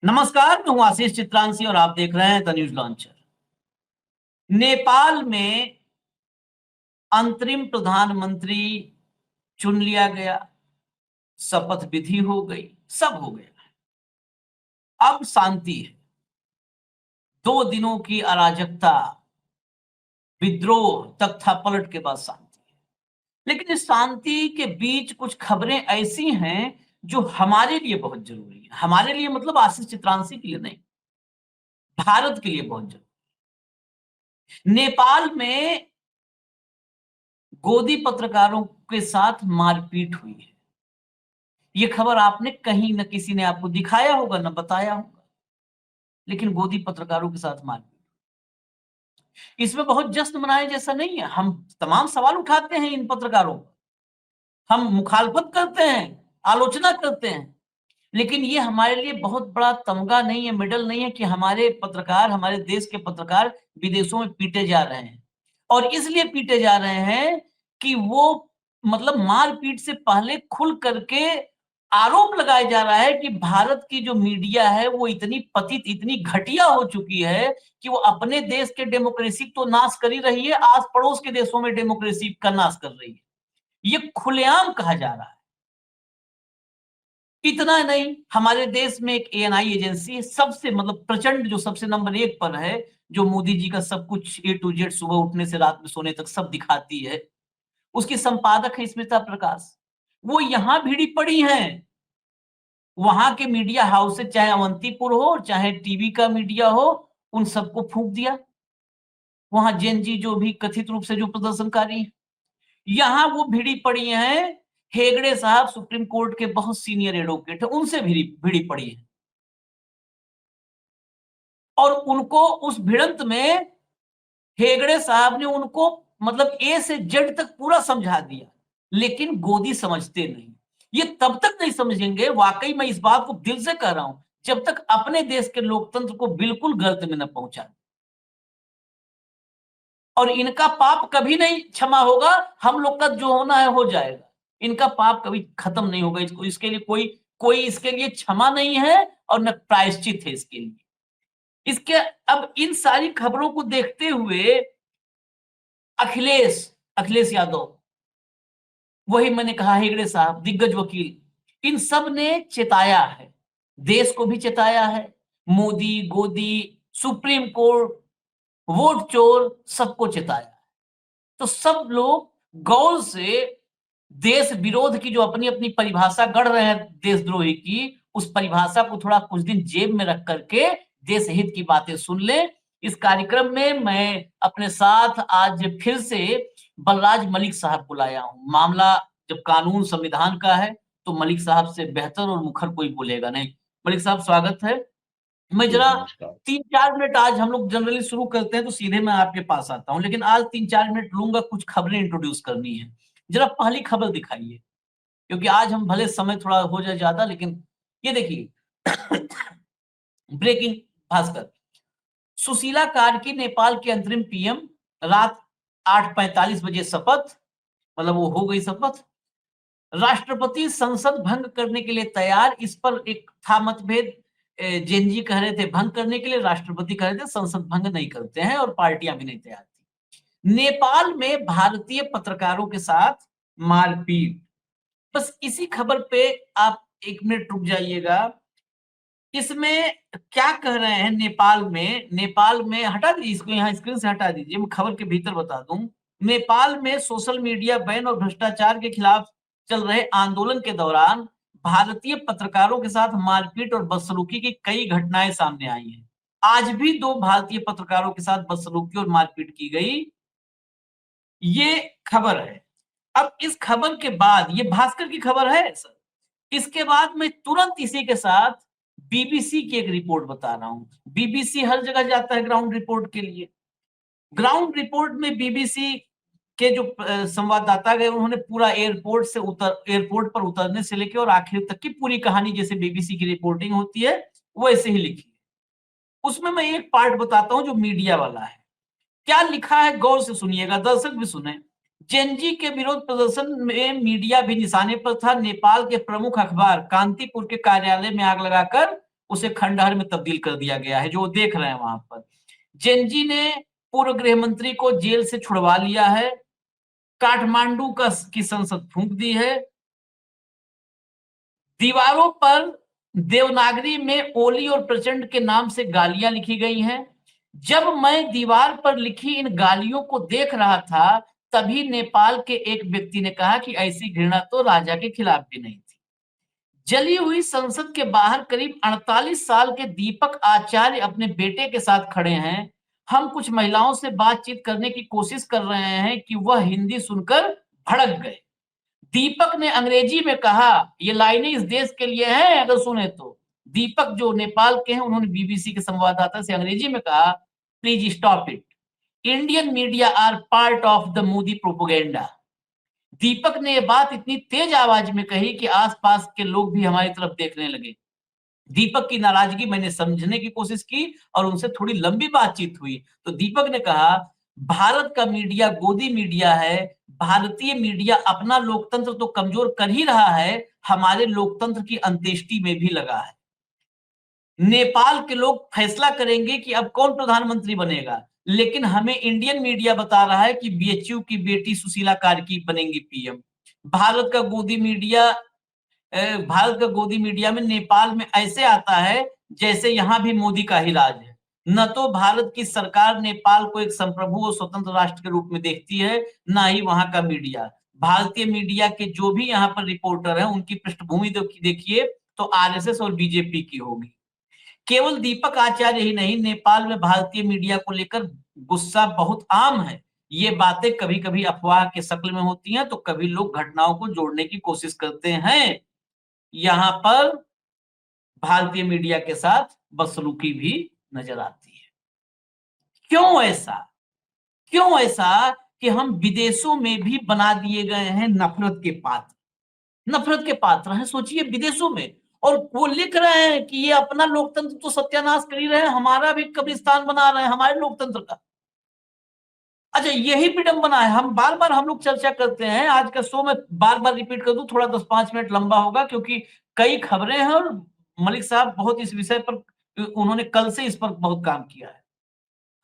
नमस्कार, मैं हूं आशीष चित्रांशी और आप देख रहे हैं द न्यूज लॉन्चर। नेपाल में अंतरिम प्रधानमंत्री चुन लिया गया, शपथ विधि हो गई, सब हो गया। अब शांति है। 2 दिनों की अराजकता, विद्रोह, तख्तापलट के बाद शांति है। लेकिन इस शांति के बीच कुछ खबरें ऐसी हैं जो हमारे लिए बहुत जरूरी है। हमारे लिए मतलब आशीष चित्रांशी के लिए नहीं, भारत के लिए बहुत जरूरी। नेपाल में गोदी पत्रकारों के साथ मारपीट हुई है। ये खबर आपने कहीं न किसी ने आपको दिखाया होगा, न बताया होगा। लेकिन गोदी पत्रकारों के साथ मारपीट, इसमें बहुत जश्न मनाए जैसा नहीं है। हम तमाम सवाल उठाते हैं इन पत्रकारों पर, हम मुखालफत करते हैं, आलोचना करते हैं। लेकिन ये हमारे लिए बहुत बड़ा तमगा नहीं है, मेडल नहीं है कि हमारे पत्रकार, हमारे देश के पत्रकार विदेशों में पीटे जा रहे हैं। और इसलिए पीटे जा रहे हैं कि वो मतलब मारपीट से पहले खुल करके आरोप लगाया जा रहा है कि भारत की जो मीडिया है वो इतनी पतित, इतनी घटिया हो चुकी है कि वो अपने देश के डेमोक्रेसी तो नाश कर ही रही है, आस पड़ोस के देशों में डेमोक्रेसी का नाश कर रही है। ये खुलेआम कहा जा रहा है। इतना नहीं, हमारे देश में एक एएनआई एजेंसी है, सबसे मतलब प्रचंड, जो सबसे नंबर 1 पर है, जो मोदी जी का सब कुछ ए टू जेड सुबह उठने से रात में सोने तक सब दिखाती है। उसकी संपादक है स्मिता प्रकाश। वो यहां भिड़ी पड़ी हैं। वहां के मीडिया हाउस से, चाहे अवंतीपुर हो, चाहे टीवी का मीडिया हो, उन सबको फूंक दिया। वहां जेन जी जो भी कथित रूप से जो प्रदर्शनकारी हैं, यहां वो भिड़ी पड़ी हैं। हेगड़े साहब सुप्रीम कोर्ट के बहुत सीनियर एडवोकेट है, उनसे भिड़ी भिड़ी पड़ी है। और उनको उस भिड़ंत में हेगड़े साहब ने उनको मतलब ए से जेड तक पूरा समझा दिया। लेकिन गोदी समझते नहीं। ये तब तक नहीं समझेंगे, वाकई मैं इस बात को दिल से कह रहा हूं, जब तक अपने देश के लोकतंत्र को बिल्कुल गर्त में न पहुंचा। और इनका पाप कभी नहीं क्षमा होगा। हम लोग का जो होना है हो जाएगा, इनका पाप कभी खत्म नहीं होगा। इसको, इसके लिए कोई कोई इसके लिए क्षमा नहीं है और न प्रायश्चित है इसके लिए। इसके अब इन सारी खबरों को देखते हुए अखिलेश अखिलेश यादव, वही मैंने कहा हेगड़े साहब, दिग्गज वकील, इन सब ने चेताया है, देश को भी चेताया है। मोदी, गोदी, सुप्रीम कोर्ट, वोट चोर, सबको चेताया है। तो सब लोग गौर से देश विरोध की जो अपनी अपनी परिभाषा गढ़ रहे हैं देशद्रोही की, उस परिभाषा को थोड़ा कुछ दिन जेब में रख करके देश हित की बातें सुन ले। इस कार्यक्रम में मैं अपने साथ आज फिर से बलराज मलिक साहब को लाया हूं। मामला जब कानून संविधान का है तो मलिक साहब से बेहतर और मुखर कोई बोलेगा नहीं। मलिक साहब, स्वागत है। मैं जी जरा नमस्कार। 3-4 मिनट, आज हम लोग जनरली शुरू करते हैं तो सीधे मैं आपके पास आता हूं, लेकिन आज 3-4 मिनट लूंगा, कुछ खबरें इंट्रोड्यूस करनी है। जरा पहली खबर दिखाइए, क्योंकि आज हम भले समय थोड़ा हो जाए ज्यादा, लेकिन ये देखिए ब्रेकिंग भास्कर, सुशीला कार्की नेपाल के अंतरिम पीएम, रात 8:45 बजे शपथ, मतलब वो हो गई शपथ। राष्ट्रपति संसद भंग करने के लिए तैयार, इस पर एक था मतभेद। जैन जी कह रहे थे भंग करने के लिए, राष्ट्रपति कह रहे थे संसद भंग नहीं करते हैं, और पार्टियां भी नहीं तैयार थी। नेपाल में भारतीय पत्रकारों के साथ मारपीट, बस इसी खबर पे आप 1 मिनट रुक जाइएगा। इसमें क्या कह रहे हैं नेपाल में हटा दीजिए इसको, यहाँ स्क्रीन से हटा दीजिए, मैं खबर के भीतर बता दूं। नेपाल में सोशल मीडिया बैन और भ्रष्टाचार के खिलाफ चल रहे आंदोलन के दौरान भारतीय पत्रकारों के साथ मारपीट और बदसलूकी की कई घटनाएं सामने आई हैं। आज भी 2 भारतीय पत्रकारों के साथ बदसलूकी और मारपीट की गई, ये खबर है। अब इस खबर के बाद, ये भास्कर की खबर है सर, इसके बाद मैं तुरंत इसी के साथ बीबीसी की एक रिपोर्ट बता रहा हूं। बीबीसी हर जगह जाता है ग्राउंड रिपोर्ट के लिए। ग्राउंड रिपोर्ट में बीबीसी के जो संवाददाता गए, उन्होंने पूरा एयरपोर्ट पर उतरने से लेकर और आखिर तक की पूरी कहानी, जैसे बीबीसी की रिपोर्टिंग होती है वैसे ही लिखी है। उसमें मैं एक पार्ट बताता हूं जो मीडिया वाला है। क्या लिखा है गौर से सुनिएगा, दर्शक भी सुने। जेनजी के विरोध प्रदर्शन में मीडिया भी निशाने पर था। नेपाल के प्रमुख अखबार कांतिपुर के कार्यालय में आग लगाकर उसे खंडहर में तब्दील कर दिया गया है, जो देख रहे हैं वहां पर। जेनजी ने पूर्व गृह मंत्री को जेल से छुड़वा लिया है। काठमांडू की संसद फूंक दी है। दीवारों पर देवनागरी में ओली और प्रचंड के नाम से गालियां लिखी गई हैं। जब मैं दीवार पर लिखी इन गालियों को देख रहा था, तभी नेपाल के एक व्यक्ति ने कहा कि ऐसी घृणा तो राजा के खिलाफ भी नहीं थी। जली हुई संसद के बाहर करीब 48 साल के दीपक आचार्य अपने बेटे के साथ खड़े हैं। हम कुछ महिलाओं से बातचीत करने की कोशिश कर रहे हैं कि वह हिंदी सुनकर भड़क गए। दीपक ने अंग्रेजी में कहा, ये लाइनें इस देश के लिए हैं अगर सुने तो। दीपक जो नेपाल के हैं, उन्होंने बीबीसी के संवाददाता से अंग्रेजी में कहा, please stop it, Indian media are part of the Modi propaganda. Deepak ने यह बात इतनी तेज आवाज में कही कि आसपास के लोग भी हमारी तरफ देखने लगे। दीपक की नाराजगी मैंने समझने की कोशिश की और उनसे थोड़ी लंबी बातचीत हुई। तो दीपक ने कहा, भारत का मीडिया गोदी मीडिया है। भारतीय मीडिया अपना लोकतंत्र तो कमजोर कर ही रहा है, हमारे लोकतंत्र की अंत्येष्टि में भी लगा है। नेपाल के लोग फैसला करेंगे कि अब कौन प्रधानमंत्री बनेगा, लेकिन हमें इंडियन मीडिया बता रहा है कि बीएचयू की बेटी सुशीला कार्की बनेंगी पीएम। भारत का गोदी मीडिया भारत का गोदी मीडिया में नेपाल में ऐसे आता है जैसे यहां भी मोदी का ही राज है। न तो भारत की सरकार नेपाल को एक संप्रभु और स्वतंत्र राष्ट्र के रूप में देखती है, ना ही वहां का मीडिया। भारतीय मीडिया के जो भी यहाँ पर रिपोर्टर हैं, उनकी पृष्ठभूमि देखिए तो आरएसएस और बीजेपी की होगी। केवल दीपक आचार्य ही नहीं, नेपाल में भारतीय मीडिया को लेकर गुस्सा बहुत आम है। ये बातें कभी कभी अफवाह के शक्ल में होती हैं, तो कभी लोग घटनाओं को जोड़ने की कोशिश करते हैं। यहाँ पर भारतीय मीडिया के साथ बदसलूकी भी नजर आती है। क्यों ऐसा? क्यों ऐसा कि हम विदेशों में भी बना दिए गए हैं नफरत के पात्र। नफरत के पात्र हैं, सोचिए विदेशों में, और वो लिख रहे हैं कि ये अपना लोकतंत्र तो सत्यानाश कर ही रहे हैं, हमारा भी कब्रिस्तान बना रहे हैं हमारे लोकतंत्र का। अच्छा, यही विडंबना है। हम बार बार हम लोग चर्चा करते हैं, आज का शो में बार बार रिपीट कर दूं, थोड़ा 10-5 मिनट लंबा होगा क्योंकि कई खबरें हैं और मलिक साहब बहुत इस विषय पर, उन्होंने कल से इस पर बहुत काम किया है।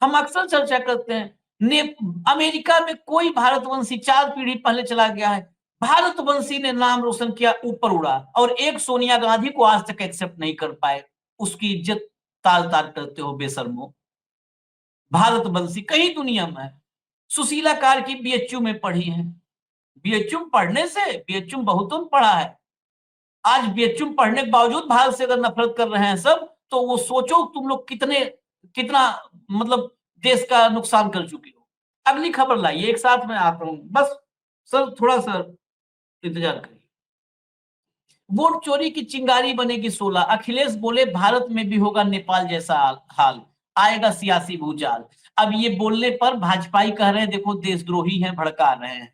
हम अक्सर चर्चा करते हैं, ने अमेरिका में कोई भारतवंशी 4 पीढ़ी पहले चला गया है, भारतवंशी ने नाम रोशन किया, ऊपर उड़ा, और एक सोनिया गांधी को आज तक एक्सेप्ट नहीं कर पाए। उसकी इज्जत तार तार करते हो बेशर्मो। भारतवंशी कहीं दुनिया में है। सुशीला कार्की बीएचयू में पढ़ी है। बीएचयू पढ़ने से, बीएचयू बहुतों ने पढ़ा है। आज बीएचयू पढ़ने के बावजूद भारत से अगर नफरत कर रहे हैं सब, तो वो सोचो तुम लोग कितना मतलब देश का नुकसान कर चुके हो। अगली खबर लाइए, एक साथ में आता हूं, बस सर थोड़ा सा इंतजार करिए। वोट चोरी की चिंगारी बनेगी 16। अखिलेश बोले भारत में भी होगा नेपाल जैसा हाल, आएगा सियासी भूचाल। अब ये बोलने पर भाजपाई कह रहे हैं देखो देशद्रोही हैं, भड़का रहे हैं,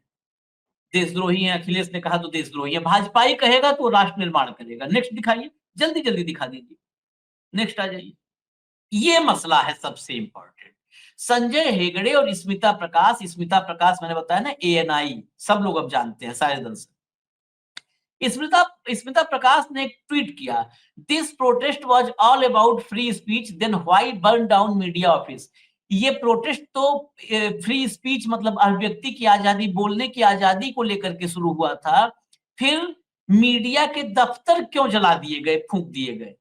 देशद्रोही हैं। अखिलेश ने कहा तो देशद्रोही है, भाजपाई कहेगा तो राष्ट्र निर्माण करेगा। नेक्स्ट दिखाइए, जल्दी जल्दी दिखा दीजिए, नेक्स्ट आ जाइए। ये मसला है सबसे इंपॉर्टेंट। संजय हेगड़े और स्मिता प्रकाश मैंने बताया ना, एएनआई सब लोग अब जानते हैं शायद दल से। स्मिता प्रकाश ने एक ट्वीट किया, this protest was all about free speech, then why burn down media office. ये प्रोटेस्ट तो फ्री स्पीच मतलब अभिव्यक्ति की आजादी, बोलने की आजादी को लेकर के शुरू हुआ था, फिर मीडिया के दफ्तर क्यों जला दिए गए, फूंक दिए गए।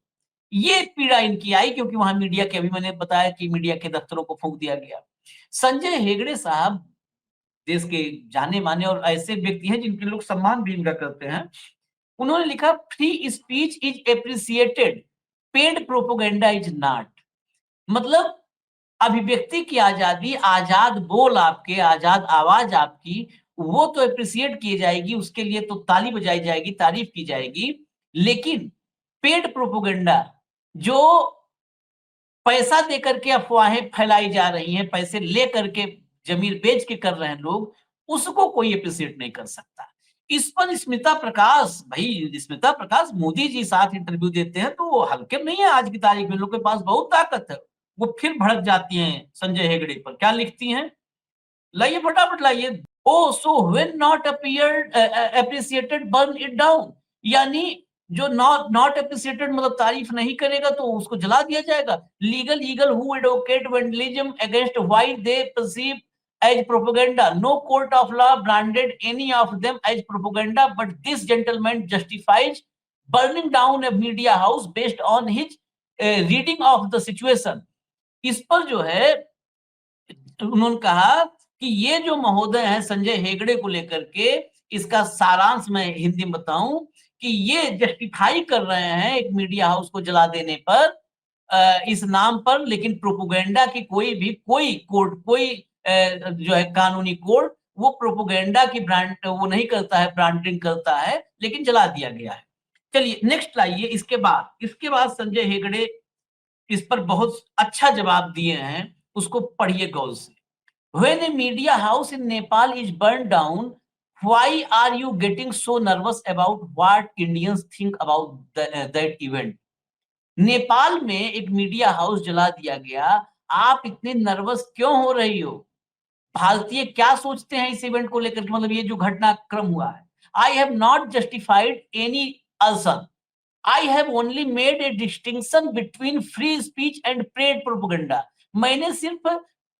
ये पीड़ा इनकी आई क्योंकि वहां मीडिया के, अभी मैंने बताया कि मीडिया के दफ्तरों को फूंक दिया गया। संजय हेगड़े साहब देश के जाने माने और ऐसे व्यक्ति हैं जिनके लोग सम्मान भी इनका करते हैं। उन्होंने लिखा, free speech is appreciated, paid propaganda is not. मतलब अभिव्यक्ति की आजादी, आजाद बोल आपके, आजाद आवाज आपकी, वो तो एप्रिसिएट की जाएगी, उसके लिए तो ताली बजाई जाएगी, तारीफ की जाएगी। लेकिन पेड प्रोपोगेंडा, जो पैसा देकर के अफवाहें फैलाई जा रही हैं, पैसे ले करके जमीन बेच के कर रहे हैं लोग, उसको कोई एप्रिसिएट नहीं कर सकता। इस पर स्मिता प्रकाश, भाई स्मिता प्रकाश मोदी जी साथ इंटरव्यू देते हैं तो वो हल्के नहीं है। आज की तारीख में लोग के पास बहुत ताकत है। वो फिर भड़क जाती हैं संजय हेगड़े पर। क्या लिखती हैं, लाइए फटाफट लाइए। Oh so when not appeared appreciated burn it down, यानी जो नॉट एप्रिसिएटेड मतलब तारीफ नहीं करेगा तो उसको जला दिया जाएगा। Legal eagle who advocate vandalism against why they perceive as propaganda, no court of law branded any of them as propaganda, but this gentleman justifies burning down a media house based on his reading of the situation. इस पर जो है उन्होंने कहा कि ये जो महोदय है संजय हेगड़े को लेकर के, इसका सारांश मैं हिंदी में बताऊं कि ये जस्टिफाई कर रहे हैं एक मीडिया हाउस को जला देने पर इस नाम पर, लेकिन प्रोपोगेंडा की कोई कोड, कोई जो है कानूनी कोड वो प्रोपोगेंडा की ब्रांड वो नहीं करता है, ब्रांडिंग करता है, लेकिन जला दिया गया है। चलिए नेक्स्ट लाइए। इसके बाद संजय हेगड़े इस पर बहुत अच्छा जवाब दिए हैं, उसको पढ़िए गौर से। When a media house in Nepal is burned down, why are you getting so nervous about what Indians think about that event? Nepal में एक मीडिया हाउस जला दिया गया, आप इतने नर्वस क्यों हो रही हो? भारतीय क्या सोचते हैं इस इवेंट को लेकर के, मतलब ये जो घटनाक्रम हुआ है। I have not justified any arson, I have only made a distinction between free speech and paid propaganda. मैंने सिर्फ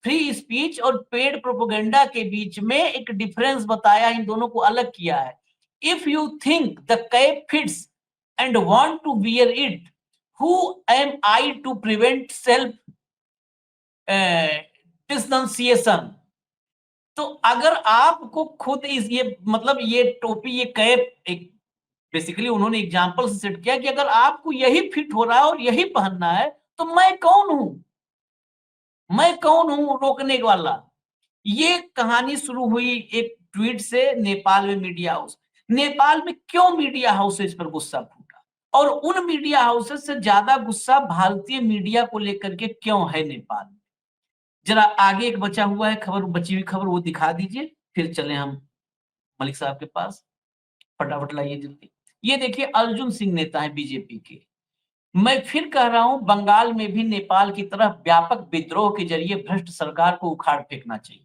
फ्री स्पीच और पेड प्रोपेगेंडा के बीच में एक डिफरेंस बताया, इन दोनों को अलग किया है। If you think the cap fits and want to wear it, who am I to prevent self denunciation. तो अगर आपको खुद इस ये मतलब ये टोपी, ये कैप, एक बेसिकली उन्होंने एग्जांपल से सेट किया कि अगर आपको यही फिट हो रहा है और यही पहनना है तो मैं कौन हूं, मैं कौन हूं रोकने वाला। ये कहानी शुरू हुई एक ट्वीट से नेपाल में मीडिया हाउस। नेपाल में क्यों मीडिया हाउसेज पर गुस्सा फूटा, और उन मीडिया हाउसेज से ज्यादा गुस्सा भारतीय मीडिया को लेकर के क्यों है नेपाल में? जरा आगे एक बचा हुआ है खबर, बची हुई खबर वो दिखा दीजिए, फिर चले हम मलिक साहब के पास। फटाफट लाइए जल्दी। ये देखिए अर्जुन सिंह नेता है बीजेपी के। मैं फिर कह रहा हूं, बंगाल में भी नेपाल की तरह व्यापक विद्रोह के जरिए भ्रष्ट सरकार को उखाड़ फेंकना चाहिए।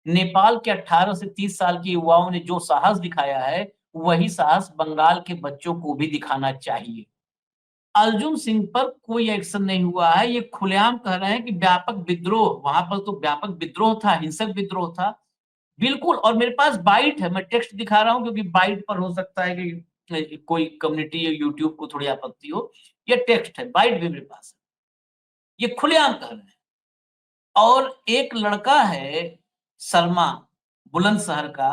नेपाल के 18 से 30 साल के युवाओं ने जो साहस दिखाया है, वही साहस बंगाल के बच्चों को भी दिखाना चाहिए। अर्जुन सिंह पर कोई एक्शन नहीं हुआ है, ये खुलेआम कह रहे हैं कि व्यापक विद्रोह, वहां पर तो व्यापक विद्रोह था, हिंसक विद्रोह था। बिल्कुल, और मेरे पास बाइट है, मैं टेक्स्ट दिखा रहा हूं क्योंकि बाइट पर हो सकता है कि कोई कम्युनिटी या यूट्यूब को थोड़ी आपत्ति हो। ये टेक्स्ट है, बाइट भी मेरे पास है, ये खुलेआम कह रहे हैं। और एक लड़का है शर्मा, बुलंदशहर का,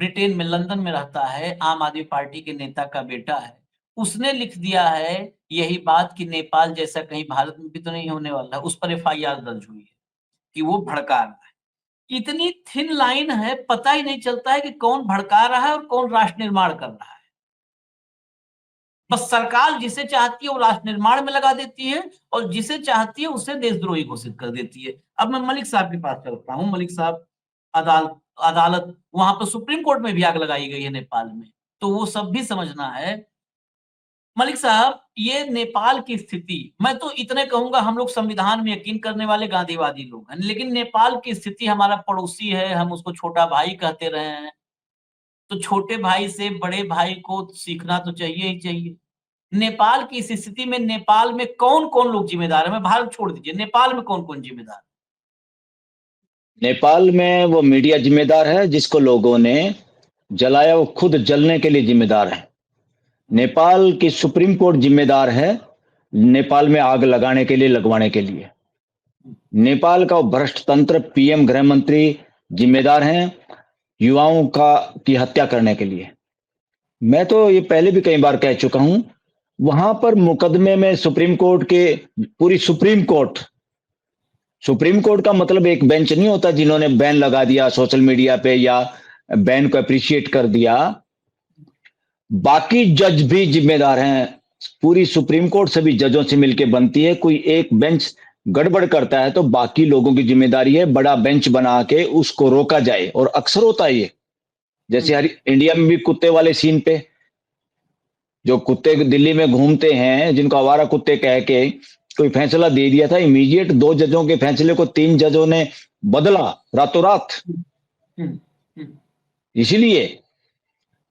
ब्रिटेन में लंदन में रहता है, आम आदमी पार्टी के नेता का बेटा है। उसने लिख दिया है यही बात कि नेपाल जैसा कहीं भारत में भी तो नहीं होने वाला है। उस पर एफआईआर दर्ज हुई है कि वो भड़का रहा है। इतनी थिन लाइन है, पता ही नहीं चलता है कि कौन भड़का रहा है और कौन राष्ट्र निर्माण कर रहा है। बस सरकार जिसे चाहती है वो राष्ट्र निर्माण में लगा देती है और जिसे चाहती है उसे देशद्रोही घोषित कर देती है। अब मैं मलिक साहब के पास चलता हूँ। मलिक साहब, अदालत वहां पर सुप्रीम कोर्ट में भी आग लगाई गई है नेपाल में, तो वो सब भी समझना है। मलिक साहब, ये नेपाल की स्थिति, मैं तो इतने कहूंगा, हम लोग संविधान में यकीन करने वाले गांधीवादी लोग हैं, लेकिन नेपाल की स्थिति, हमारा पड़ोसी है, हम उसको छोटा भाई कहते रहे हैं, तो छोटे भाई से बड़े भाई को सीखना तो चाहिए ही चाहिए। नेपाल की इस स्थिति में नेपाल में कौन कौन लोग जिम्मेदार है? मैं भारत छोड़ दीजिए, नेपाल में कौन कौन जिम्मेदार? नेपाल में वो मीडिया जिम्मेदार है जिसको लोगों ने जलाया, वो खुद जलने के लिए जिम्मेदार है। नेपाल की सुप्रीम कोर्ट जिम्मेदार है नेपाल में आग लगाने के लिए, लगवाने के लिए। नेपाल का भ्रष्ट तंत्र, पीएम गृह मंत्री जिम्मेदार हैं युवाओं का की हत्या करने के लिए। मैं तो ये पहले भी कई बार कह चुका हूं, वहां पर मुकदमे में सुप्रीम कोर्ट के, पूरी सुप्रीम कोर्ट का मतलब एक बेंच नहीं होता जिन्होंने बैन लगा दिया सोशल मीडिया पे या बैन को अप्रिशिएट कर दिया। बाकी जज भी जिम्मेदार हैं। पूरी सुप्रीम कोर्ट सभी जजों से मिलकर बनती है। कोई एक बेंच गड़बड़ करता है तो बाकी लोगों की जिम्मेदारी है बड़ा बेंच बना के उसको रोका जाए। और अक्सर होता है ये, जैसे हर इंडिया में भी कुत्ते वाले सीन पे, जो कुत्ते दिल्ली में घूमते हैं जिनको आवारा कुत्ते कह के कोई फैसला दे दिया था, इमीडिएट 2 जजों के फैसले को 3 जजों ने बदला रातों रात। इसीलिए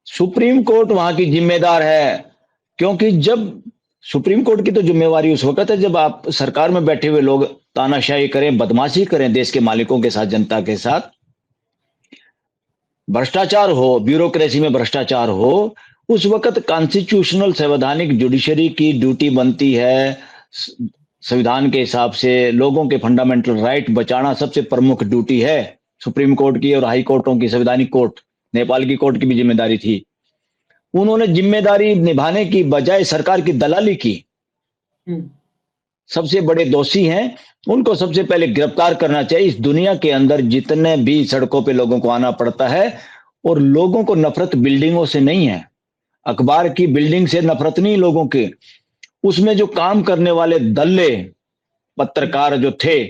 सुप्रीम कोर्ट वहां की जिम्मेदार है क्योंकि जब सुप्रीम कोर्ट की तो जिम्मेवारी उस वक्त है जब आप सरकार में बैठे हुए लोग तानाशाही करें, बदमाशी करें देश के मालिकों के साथ, जनता के साथ, भ्रष्टाचार हो, ब्यूरोक्रेसी में भ्रष्टाचार हो। उस वक्त कॉन्स्टिट्यूशनल संवैधानिक जुडिशरी की ड्यूटी बनती है, संविधान के हिसाब से लोगों के फंडामेंटल राइट बचाना सबसे प्रमुख ड्यूटी है सुप्रीम कोर्ट की और हाई कोर्टों की। संवैधानिक कोर्ट, नेपाल की कोर्ट की भी जिम्मेदारी थी। उन्होंने जिम्मेदारी निभाने की बजाय सरकार की दलाली की। सबसे बड़े दोषी हैं, उनको सबसे पहले गिरफ्तार करना चाहिए। इस दुनिया के अंदर जितने भी सड़कों पे लोगों को आना पड़ता है, और लोगों को नफरत बिल्डिंगों से नहीं है, अखबार की बिल्डिंग से नफरत नहीं लोगों के, उसमें जो काम करने वाले दल्ले पत्रकार जो थे,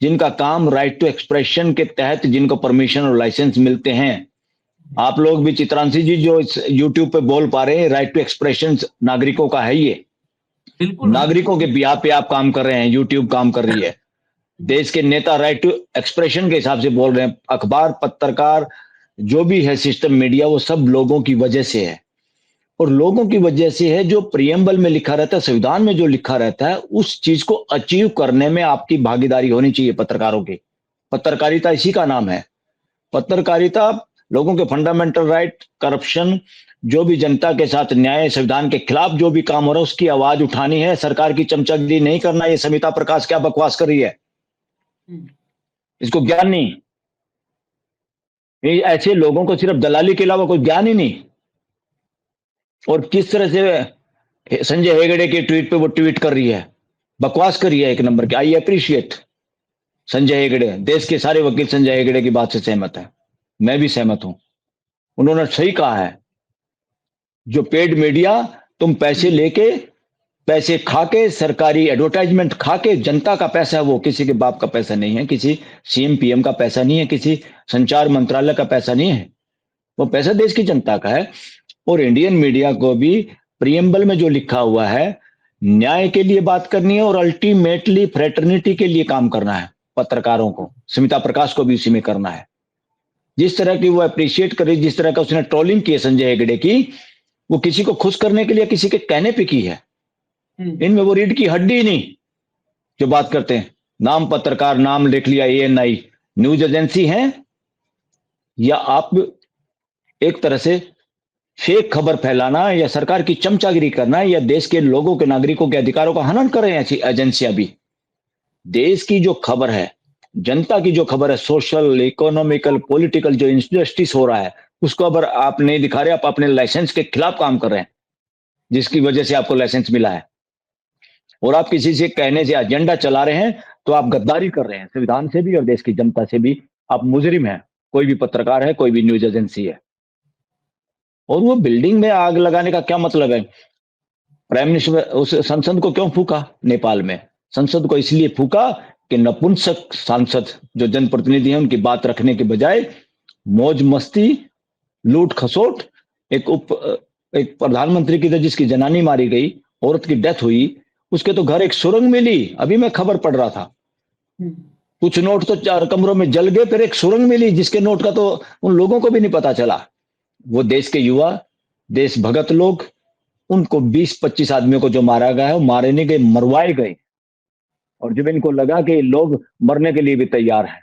जिनका काम राइट टू एक्सप्रेशन के तहत जिनको परमिशन और लाइसेंस मिलते हैं। आप लोग भी, चित्रांशी जी जो यूट्यूब पे बोल पा रहे हैं, राइट टू एक्सप्रेशन नागरिकों का है। ये बिल्कुल नागरिकों के बिहाफ पे आप काम कर रहे हैं, यूट्यूब काम कर रही है। देश के नेता राइट टू एक्सप्रेशन के हिसाब से बोल रहे हैं। अखबार, पत्रकार, जो भी है सिस्टम, मीडिया, वो सब लोगों की वजह से है। और लोगों की वजह से है जो प्रियम्बल में लिखा रहता है, संविधान में जो लिखा रहता है, उस चीज को अचीव करने में आपकी भागीदारी होनी चाहिए पत्रकारों की। पत्रकारिता इसी का नाम है। पत्रकारिता लोगों के फंडामेंटल राइट, करप्शन, जो भी जनता के साथ न्याय, संविधान के खिलाफ जो भी काम हो रहा है उसकी आवाज उठानी है, सरकार की चमचागिरी नहीं करना। ये समिता प्रकाश क्या बकवास कर रही है, इसको ज्ञान नहीं। ये ऐसे लोगों को सिर्फ दलाली के अलावा कोई ज्ञान ही नहीं। और किस तरह से संजय हेगड़े के ट्वीट पे वो ट्वीट कर रही है, बकवास कर रही है एक नंबर की। आई अप्रिशिएट संजय हेगड़े, देश के सारे वकील संजय हेगड़े की बात से सहमत है, मैं भी सहमत हूं। उन्होंने सही कहा है, जो पेड मीडिया, तुम पैसे लेके, पैसे खाके, सरकारी एडवर्टाइजमेंट खाके, जनता का पैसा है वो, किसी के बाप का पैसा नहीं है, किसी सीएम पीएम का पैसा नहीं है, किसी संचार मंत्रालय का पैसा नहीं है, वो पैसा देश की जनता का है। और इंडियन मीडिया को भी प्रियम्बल में जो लिखा हुआ है, न्याय के लिए बात करनी है और अल्टीमेटली फ्रेटर्निटी के लिए काम करना है। पत्रकारों को, स्मिता प्रकाश को भी उसी में करना है। जिस तरह की वो अप्रिशिएट करे, जिस तरह का उसने ट्रोलिंग की है संजय हेगड़े की, वो किसी को खुश करने के लिए किसी के कहने पे की है। इनमें वो रीढ़ की हड्डी नहीं जो बात करते हैं। नाम पत्रकार, नाम लिख लिया ANI, न्यूज एजेंसी है, या आप एक तरह से फेक खबर फैलाना, या सरकार की चमचागिरी करना, या देश के लोगों के, नागरिकों के अधिकारों का हनन कर रहे हैं ऐसी एजेंसियां भी। देश की जो खबर है, जनता की जो खबर है, सोशल, इकोनॉमिकल, पॉलिटिकल जो इनजस्टिस हो रहा है, उसको अगर आप नहीं दिखा रहे, आप अपने लाइसेंस के खिलाफ काम कर रहे हैं, जिसकी वजह से आपको लाइसेंस मिला है, और आप किसी से कहने से एजेंडा चला रहे हैं, तो आप गद्दारी कर रहे हैं संविधान से भी और देश की जनता से भी। आप मुजरिम हैं, कोई भी पत्रकार है, कोई भी न्यूज एजेंसी है। और वो बिल्डिंग में आग लगाने का क्या मतलब है? प्राइम मिनिस्टर उस संसद को क्यों फूका नेपाल में? संसद को इसलिए फूका कि नपुंसक सांसद जो जनप्रतिनिधि हैं, उनकी बात रखने के बजाय मौज मस्ती, लूट खसोट। एक प्रधानमंत्री की, जिसकी जनानी मारी गई, औरत की डेथ हुई, उसके तो घर एक सुरंग मिली। अभी मैं खबर पढ़ रहा था, कुछ नोट तो 4 कमरों में जल गए, फिर एक सुरंग मिली जिसके नोट का तो उन लोगों को भी नहीं पता चला। वो देश के युवा, देश भगत लोग, उनको 20-25 आदमियों को जो मारा गया है, वो मारे नहीं गए, मरवाए गए। और जब इनको लगा कि लोग मरने के लिए भी तैयार हैं,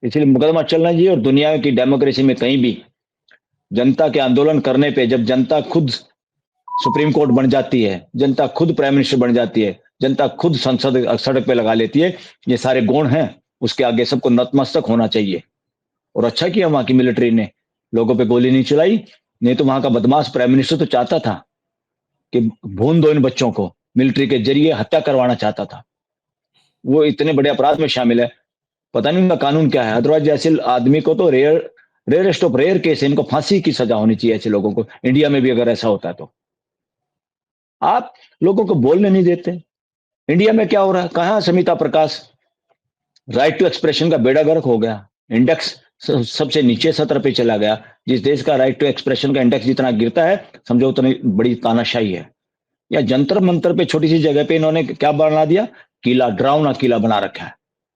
इसलिए मुकदमा चलना चाहिए। और दुनिया की डेमोक्रेसी में कहीं भी जनता के आंदोलन करने पे, जब जनता खुद सुप्रीम कोर्ट बन जाती है, जनता खुद प्राइम मिनिस्टर बन जाती है, जनता खुद संसद सड़क पे लगा लेती है, ये सारे गुण हैं, उसके आगे सबको नतमस्तक होना चाहिए। और अच्छा किया वहां की मिलिट्री ने लोगों पे गोली नहीं चलाई, नहीं तो वहां का बदमाश प्राइम मिनिस्टर तो चाहता था कि भून दो इन बच्चों को, मिलिट्री के जरिए हत्या करवाना चाहता था। वो इतने बड़े अपराध में शामिल है, पता नहीं उनका कानून क्या है। अदरवाइज ऐसे आदमी को तो रेयरेस्ट ऑफ रेयर केस है, इनको फांसी की सजा होनी चाहिए ऐसे लोगों को, इंडिया में भी अगर ऐसा होता है तो। आप लोगों को बोलने नहीं देते। इंडिया में क्या हो रहा है? कहां समिता प्रकाश? राइट टू एक्सप्रेशन का बेड़ा गर्क हो गया, इंडेक्स सबसे नीचे सत्र पे चला गया। जिस देश का राइट टू एक्सप्रेशन का इंडेक्स जितना गिरता है, समझो उतनी बड़ी तानाशाही है। या जंतर मंतर पे छोटी सी जगह पे इन्होंने क्या बना दिया? किला, डरावना किला बना रखा है।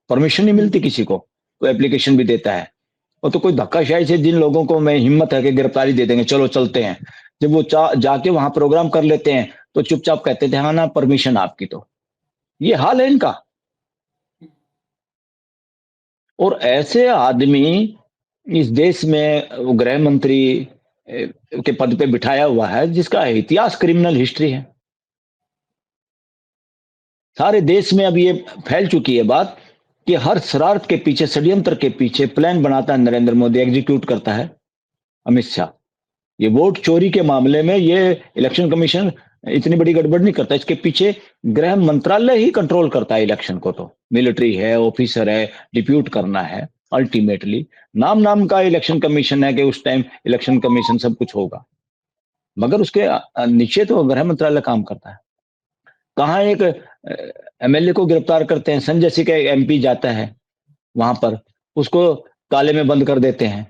परमिशन नहीं मिलती किसी को, तो एप्लीकेशन भी देता है। और तो कोई धक्काशाही से जिन लोगों को मैं हिम्मत है कि गिरफ्तारी दे देंगे, चलो चलते हैं, जब वो जाके वहां प्रोग्राम कर लेते हैं तो चुपचाप कहते थे हाँ ना परमिशन आपकी। तो ये हाल है इनका। और ऐसे आदमी इस देश में गृह मंत्री के पद पे बिठाया हुआ है जिसका इतिहास क्रिमिनल हिस्ट्री है। सारे देश में अब ये फैल चुकी है बात कि हर शरारत के पीछे, षड्यंत्र के पीछे प्लान बनाता है नरेंद्र मोदी, एग्जीक्यूट करता है अमित शाह। ये वोट चोरी के मामले में ये इलेक्शन कमीशन इतनी बड़ी गड़बड़ नहीं करता, इसके पीछे गृह मंत्रालय ही कंट्रोल करता है इलेक्शन को। तो मिलिट्री है, ऑफिसर है, डिप्यूट करना है। अल्टीमेटली नाम नाम का इलेक्शन कमीशन है कि उस टाइम इलेक्शन कमीशन सब कुछ होगा, मगर उसके नीचे तो गृह मंत्रालय काम करता है। कहाँ एक एमएलए को गिरफ्तार करते हैं, संजय सिंह का एमपी जाता है वहां पर, उसको काले में बंद कर देते हैं।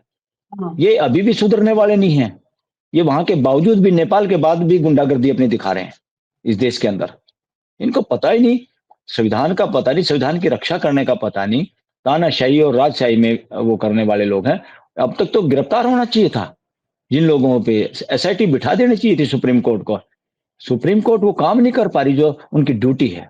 हाँ। ये अभी भी सुधरने वाले नहीं हैं। ये वहां के बावजूद भी, नेपाल के बाद भी गुंडागर्दी अपनी दिखा रहे हैं इस देश के अंदर। इनको पता ही नहीं, संविधान का पता नहीं, संविधान की रक्षा करने का पता नहीं, तानाशाही और राजशाही में वो करने वाले लोग हैं। अब तक तो गिरफ्तार होना चाहिए था जिन लोगों पे, एसआईटी बिठा देनी चाहिए थी सुप्रीम कोर्ट को। सुप्रीम कोर्ट वो काम नहीं कर पा रही जो उनकी ड्यूटी है।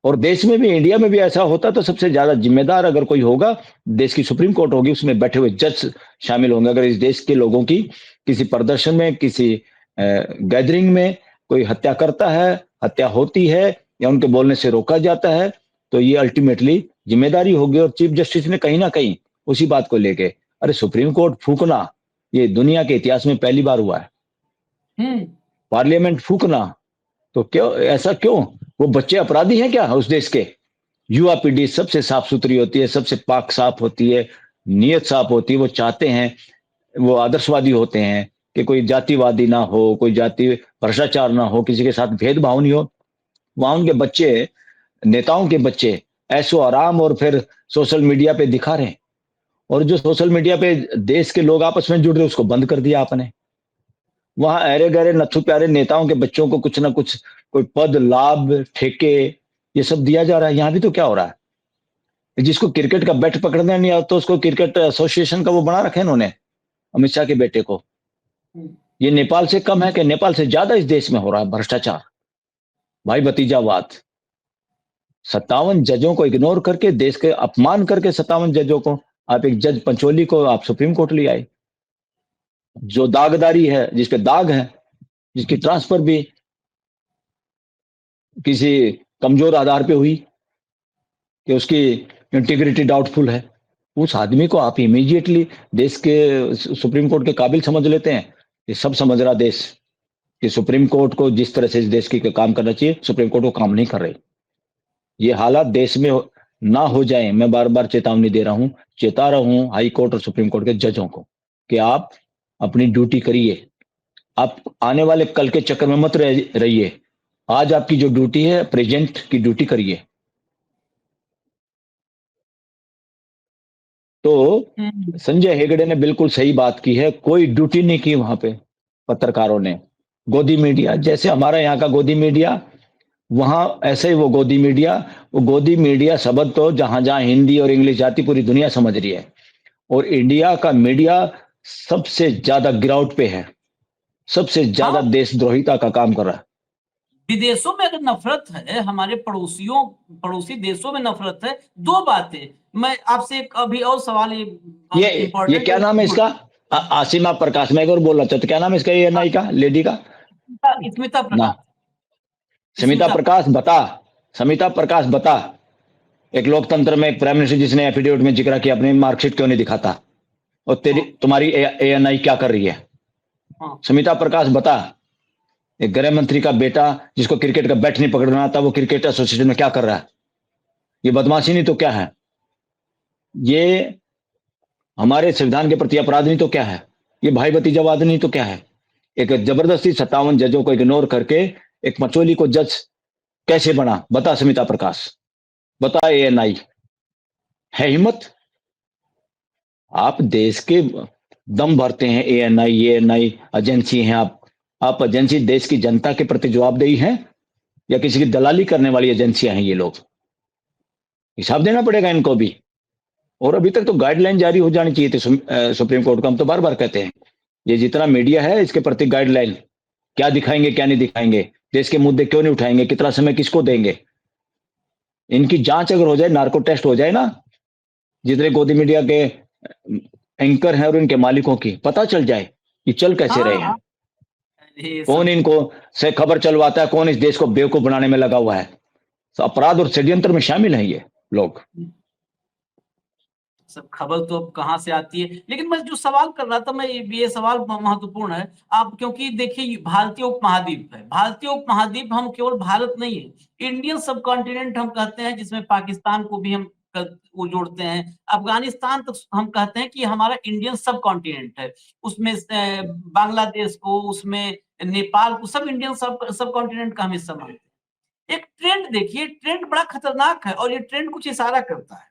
और देश में भी, इंडिया में भी ऐसा होता तो सबसे ज्यादा जिम्मेदार अगर कोई होगा, देश की सुप्रीम कोर्ट होगी, उसमें बैठे हुए जज शामिल होंगे। अगर इस देश के लोगों की किसी प्रदर्शन में, किसी गैदरिंग में कोई हत्या करता है, हत्या होती है या उनके बोलने से रोका जाता है, तो ये अल्टीमेटली जिम्मेदारी होगी। और चीफ जस्टिस ने कहीं ना कहीं उसी बात को लेके, अरे सुप्रीम कोर्ट फूकना ये दुनिया के इतिहास में पहली बार हुआ है। पार्लियामेंट फूकना, तो क्यों ऐसा, क्यों? वो बच्चे अपराधी हैं क्या उस देश के? युवा पीढ़ी सबसे साफ सुथरी होती है, सबसे पाक साफ होती है, नियत साफ होती है। वो चाहते हैं, वो आदर्शवादी होते हैं कि कोई जातिवादी ना हो, कोई जाति भ्रष्टाचार ना हो, किसी के साथ भेदभाव नहीं हो। वहां उनके बच्चे, नेताओं के बच्चे ऐशो आराम और फिर सोशल मीडिया पे दिखा रहे हैं। और जो सोशल मीडिया पे देश के लोग आपस में जुड़ रहे, उसको बंद कर दिया आपने। वहां अरे गहरे नथु प्यारे नेताओं के बच्चों को कुछ ना कुछ, कोई पद, लाभ, ठेके, ये सब दिया जा रहा है। यहां भी तो क्या हो रहा है, जिसको क्रिकेट का बैट पकड़ने नहीं आता तो उसको क्रिकेट एसोसिएशन का वो बना रखे इन्होंने, अमित शाह के बेटे को। ये नेपाल से कम है कि नेपाल से ज्यादा इस देश में हो रहा है भ्रष्टाचार, भाई भतीजावाद। 57 जजों को इग्नोर करके, देश के अपमान करके 57 जजों को, आप एक जज पंचोली को आप सुप्रीम कोर्ट ले आए, जो दागदारी है, जिसपे दाग है, जिसकी ट्रांसफर भी किसी कमजोर आधार पे हुई कि उसकी इंटीग्रिटी डाउटफुल है, उस आदमी को आप इमीडिएटली देश के सुप्रीम कोर्ट के काबिल समझ लेते हैं। ये सब समझ रहा देश कि सुप्रीम कोर्ट को जिस तरह से इस देश की काम करना चाहिए, सुप्रीम कोर्ट वो काम नहीं कर रही। ये हालात देश में ना हो जाए, मैं बार बार चेतावनी दे रहा हूं, चेता रहा हूं हाई कोर्ट और सुप्रीम कोर्ट के जजों को कि आप अपनी ड्यूटी करिए। आप आने वाले कल के चक्कर में मत रहिए। आज आपकी जो ड्यूटी है, प्रेजेंट की ड्यूटी करिए। तो संजय हेगड़े ने बिल्कुल सही बात की है, कोई ड्यूटी नहीं की वहां पे पत्रकारों ने। गोदी मीडिया, जैसे हमारा यहाँ का गोदी मीडिया, वहां ऐसे ही वो गोदी मीडिया शब्द तो जहां जहां हिंदी और इंग्लिश जाती पूरी दुनिया समझ रही है। और इंडिया का मीडिया सबसे ज्यादा गिरावट पे है, सबसे ज्यादा हाँ। देशद्रोहिता का काम कर रहा है। विदेशों में अगर नफरत है, हमारे पड़ोसी देशों में नफरत है। दो बातें, मैं आपसे एक अभी और सवाल ये इम्पोर्टेंट क्या नाम है इसका? आसिमा प्रकाश, मैं एक और बोल रहा था, तो क्या नाम है इसका, ये एनआई का, लेडी का स्मिता ना? प्रकाश। समिता स्मिता प्रकाश बता, समिता प्रकाश बता, एक लोकतंत्र में एक प्राइम मिनिस्टर जिसने एफिडेविट में जिक्र किया, अपनी मार्कशीट क्यों नहीं दिखाता? और तुम्हारी एएनआई क्या कर रही है? हाँ। समिता प्रकाश बता, एक गृह मंत्री का बेटा जिसको क्रिकेट का बैट नहीं पकड़ना आता, वो क्रिकेट एसोसिएशन में क्या कर रहा है? ये बदमाशी नहीं तो क्या है? ये हमारे संविधान के प्रति अपराध नहीं तो क्या है? ये भाई भतीजावाद नहीं तो क्या है? एक जबरदस्ती 57 जजों को इग्नोर करके एक मचोली को जज कैसे बना? बता समिता प्रकाश, बता एएनआई, है हिम्मत? आप देश के दम भरते हैं, एएनआई एजेंसी हैं आप एजेंसी देश की जनता के प्रति जवाबदेही हैं या किसी की दलाली करने वाली एजेंसियां हैं? ये लोग हिसाब देना पड़ेगा इनको भी। और अभी तक तो गाइडलाइन जारी हो जानी चाहिए थी सुप्रीम कोर्ट को। हम तो बार बार कहते हैं ये जितना मीडिया है इसके प्रति गाइडलाइन, क्या दिखाएंगे क्या नहीं दिखाएंगे, देश के मुद्दे क्यों नहीं उठाएंगे, कितना समय किसको देंगे, इनकी जांच अगर हो जाए, नार्को टेस्ट हो जाए ना, जितने गोदी मीडिया के एंकर हैं और इनके मालिकों की पता चल जाए कि चल कैसे रहे हाँ हैं, हाँ, ये कौन सब इनको से खबर चलवाता है, कौन इस देश को बेवकूफ बनाने में लगा हुआ है। तो अपराध और षड्यंत्र में शामिल हैं ये लोग। सब खबर तो अब कहाँ से आती है। लेकिन मैं जो सवाल कर रहा था, मैं ये सवाल महत्वपूर्ण है। आप क्योंकि देखिए भारतीय उपमहाद्वीप है, भारतीय उपमहाद्वीप हम केवल भारत नहीं है, इंडियन सब कॉन्टिनेंट हम कहते हैं, जिसमें पाकिस्तान को भी हम वो जोड़ते हैं, अफगानिस्तान तक हम कहते हैं कि हमारा इंडियन सब कॉन्टिनेंट है। उसमें बांग्लादेश को, उसमें नेपाल को, सब इंडियन सब कॉन्टिनेंट का हम हिस्सा मानते हैं। एक ट्रेंड देखिए, ट्रेंड बड़ा खतरनाक है और ये ट्रेंड कुछ इशारा करता है।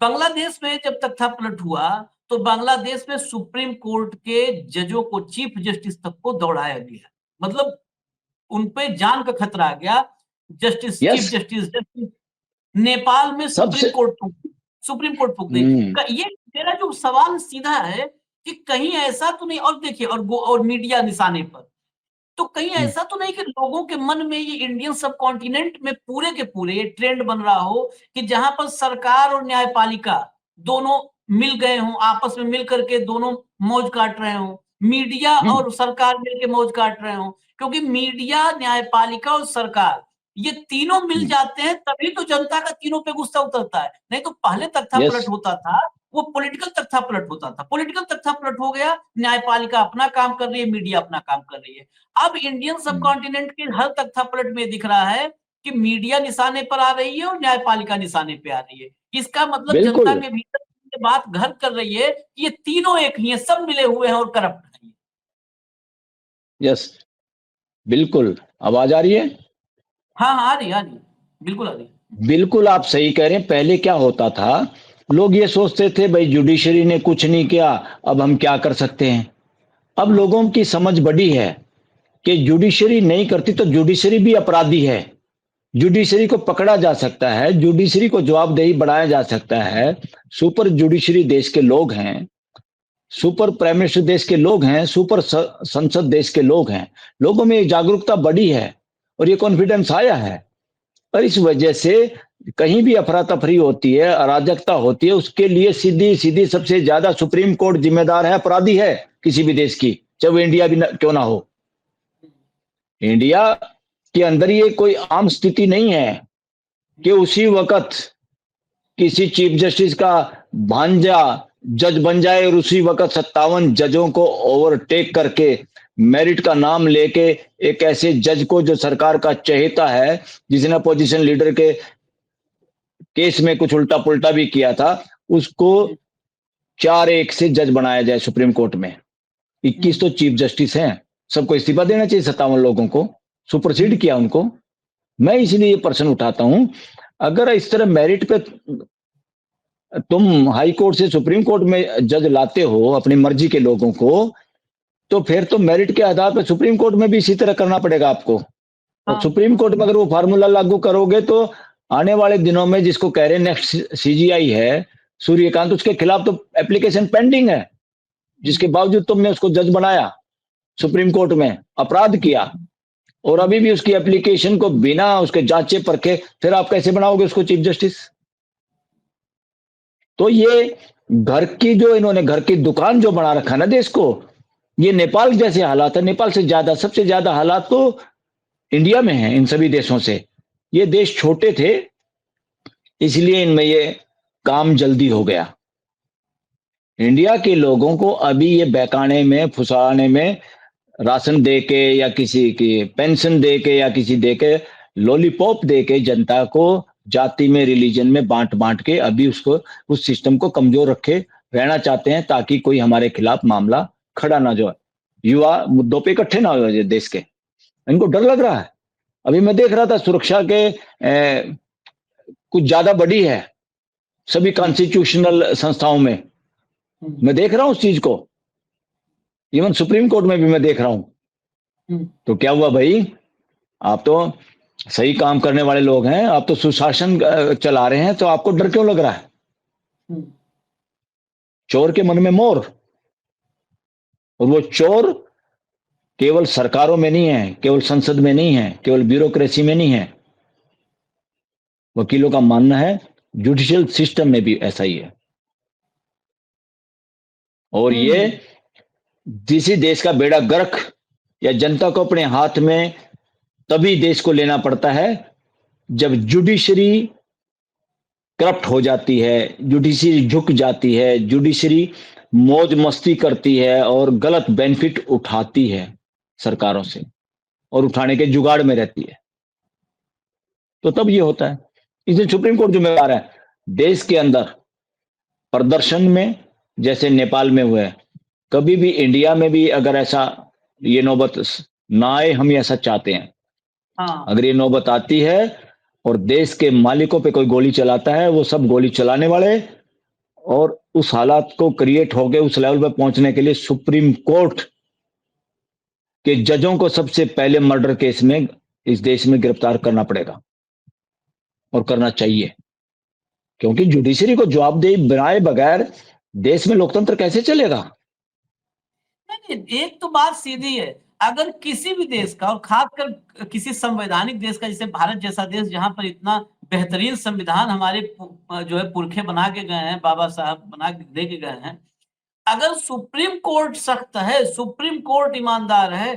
बांग्लादेश में जब तख्ता पलट हुआ तो बांग्लादेश में सुप्रीम कोर्ट के जजों को, चीफ जस्टिस तक को दौड़ाया गया। मतलब उन पे जान का खतरा आ गया। Justice, yes, chief justice, justice Nepal में सबसे सुप्रीम कोर्ट फूक दी। हम्म ये मेरा जो सवाल सीधा है कि कहीं ऐसा तो नहीं, और देखिए, और मीडिया निशाने पर, तो कहीं हम्म ऐसा तो नहीं कि लोगों के मन में ये इंडियन सब कॉन्टिनेंट में पूरे के पूरे ये ट्रेंड बन रहा हो कि जहां पर सरकार और न्यायपालिका दोनों मिल गए हों, आपस में मिल करके दोनों मौज काट रहे हों, मीडिया हम्म और सरकार मिलकर मौज काट रहे हों। क्योंकि मीडिया, न्यायपालिका और सरकार, ये तीनों मिल हम्म, जाते हैं तभी तो जनता का तीनों पे गुस्सा उतरता है। नहीं तो पहले तख्ता यस, पलट होता था, वो पॉलिटिकल तख्ता पलट होता था। पॉलिटिकल तख्ता पलट हो गया, न्यायपालिका अपना काम कर रही है, मीडिया अपना काम कर रही है। अब इंडियन सब हम्म, कॉन्टिनेंट के हर तख्ता पलट में दिख रहा है कि मीडिया निशाने पर आ रही है और न्यायपालिका निशाने पे आ रही है। इसका मतलब जनता बिल्कुल, के भीतर ये बात घर कर रही है कि ये तीनों एक ही है, सब मिले हुए हैं और करप्ट हैं। यस, बिल्कुल। आवाज आ रही है? हाँ हाँ, आ रही, आ रही, बिल्कुल आ रही। बिल्कुल आप सही कह रहे हैं। पहले क्या होता था, लोग ये सोचते थे भाई जुडिशरी ने कुछ नहीं किया, अब हम क्या कर सकते हैं। अब हाँ लोगों की समझ बड़ी है कि जुडिशरी नहीं करती तो जुडिशरी भी अपराधी है, जुडिशरी को पकड़ा जा सकता है, जुडिशरी को जवाबदेही बढ़ाया जा सकता है। सुपर जुडिशरी देश के लोग हैं, सुपर प्राइम मिनिस्टर देश के लोग हैं, सुपर संसद देश के लोग हैं। लोगों में जागरूकता बढ़ी है और ये कॉन्फिडेंस आया है। और इस वजह से कहीं भी अफरा तफरी होती है, अराजकता होती है, उसके लिए सीधी सीधी सबसे ज्यादा सुप्रीम कोर्ट जिम्मेदार है, अपराधी है किसी भी देश की, चाहे वो इंडिया भी क्यों ना हो। इंडिया के अंदर ये कोई आम स्थिति नहीं है कि उसी वक्त किसी चीफ जस्टिस का भांजा जज बन जाए और उसी वक्त 57 जजों को ओवरटेक करके मेरिट का नाम लेके एक ऐसे जज को जो सरकार का चहेता है, जिसने अपोजिशन लीडर के केस में कुछ उल्टा पुल्टा भी किया था, उसको 4-1 से जज बनाया जाए सुप्रीम कोर्ट में। 21 तो चीफ जस्टिस हैं, सबको इस्तीफा देना चाहिए, 57 लोगों को सुपरसीड किया उनको। मैं इसलिए ये प्रश्न उठाता हूं, अगर इस तरह मेरिट पे तुम हाई कोर्ट से सुप्रीम कोर्ट में जज लाते हो अपनी मर्जी के लोगों को, तो फिर तो मेरिट के आधार पर सुप्रीम कोर्ट में भी इसी तरह करना पड़ेगा आपको। और हाँ सुप्रीम कोर्ट में अगर वो फार्मूला लागू करोगे तो आने वाले दिनों में, जिसको कह रहे हैं नेक्स्ट सीजीआई है सूर्यकांत, उसके खिलाफ तो एप्लीकेशन पेंडिंग है, जिसके बावजूद तुमने उसको जज बनाया, सुप्रीम कोर्ट में अपराध किया, और अभी भी उसकी एप्लीकेशन को बिना उसके जांचे परखे फिर आप कैसे बनाओगे उसको चीफ जस्टिस। तो ये घर की जो इन्होंने घर की दुकान जो बना रखा ना देश को, ये नेपाल जैसे हालात है, नेपाल से ज्यादा, सबसे ज्यादा हालात तो इंडिया में है इन सभी देशों से। ये देश छोटे थे इसलिए इनमें ये काम जल्दी हो गया। इंडिया के लोगों को अभी ये बहकाने में, फुसाने में, राशन दे के या किसी की पेंशन दे के या किसी दे के, लॉलीपॉप दे के जनता को जाति में, रिलीजन में बांट बांट के अभी उसको, उस सिस्टम को कमजोर रखे रहना चाहते हैं, ताकि कोई हमारे खिलाफ मामला खड़ा ना जो, युवा मुद्दों पे इकट्ठे ना हो देश के। इनको डर लग रहा है। अभी मैं देख रहा था सुरक्षा के कुछ ज्यादा बड़ी है सभी कॉन्स्टिट्यूशनल संस्थाओं में, मैं देख रहा हूं उस चीज को, इवन सुप्रीम कोर्ट में भी मैं देख रहा हूं। तो क्या हुआ भाई, आप तो सही काम करने वाले लोग हैं, आप तो सुशासन चला रहे हैं, तो आपको डर क्यों लग रहा है? चोर के मन में मोर। और वो चोर केवल सरकारों में नहीं है, केवल संसद में नहीं है, केवल ब्यूरोक्रेसी में नहीं है। वकीलों का मानना है जुडिशियल सिस्टम में भी ऐसा ही है। और ये हम्म। किसी देश का बेड़ा गर्क या जनता को अपने हाथ में तभी देश को लेना पड़ता है जब जुडिशरी करप्ट हो जाती है, जुडिशरी झुक जाती है, जुडिशरी मौज मस्ती करती है और गलत बेनिफिट उठाती है सरकारों से और उठाने के जुगाड़ में रहती है। तो तब ये होता है। इसलिए सुप्रीम कोर्ट जिम्मेदार है देश के अंदर प्रदर्शन में, जैसे नेपाल में हुए। कभी भी इंडिया में भी अगर ऐसा ये नौबत ना आए, हम ऐसा चाहते हैं। हाँ। अगर ये नौबत आती है और देश के मालिकों पे कोई गोली चलाता है, वो सब गोली चलाने वाले, और उस हालात को क्रिएट हो गए उस लेवल पे पहुंचने के लिए सुप्रीम कोर्ट के जजों को सबसे पहले मर्डर केस में इस देश में गिरफ्तार करना पड़ेगा और करना चाहिए। क्योंकि जुडिशरी को जवाबदेही बनाए बगैर देश में लोकतंत्र कैसे चलेगा? नहीं, एक तो बात सीधी है, अगर किसी भी देश का और खासकर किसी संवैधानिक देश का, जैसे भारत जैसा देश जहां पर इतना बेहतरीन संविधान हमारे जो है पुरखे बना के गए हैं, बाबा साहब बना के दे के गए हैं, अगर सुप्रीम कोर्ट सख्त है, सुप्रीम कोर्ट ईमानदार है,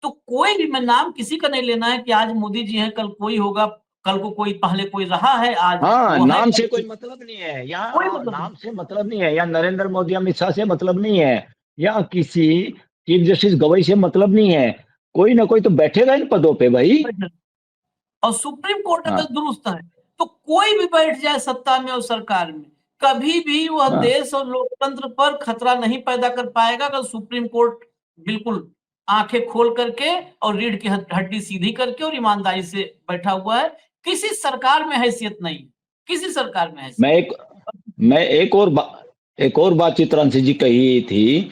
तो कोई भी, मैं नाम किसी का नहीं लेना है कि आज मोदी जी हैं, कल कोई होगा, कल को कोई, पहले कोई रहा है, आज हाँ, वो है, नाम कल से कोई कोई, मतलब नहीं है यहाँ। कोई हाँ, मतलब नहीं। नाम से मतलब नहीं है, या नरेंद्र मोदी अमित शाह से मतलब नहीं है, या किसी चीफ जस्टिस गवई से मतलब नहीं है। कोई ना कोई तो बैठेगा इन पदों पे भाई। और सुप्रीम कोर्ट अगर हाँ, दुरुस्त है तो कोई भी बैठ जाए सत्ता में और सरकार में, कभी भी वह हाँ। देश और लोकतंत्र पर खतरा नहीं पैदा कर पाएगा, अगर सुप्रीम कोर्ट बिल्कुल आंखें खोल करके और रीढ़ की हड्डी सीधी करके और ईमानदारी से बैठा हुआ है। किसी सरकार में हैसियत नहीं, किसी सरकार में हैसियत मैं एक मैं एक और बात चित्रांशी जी कही थी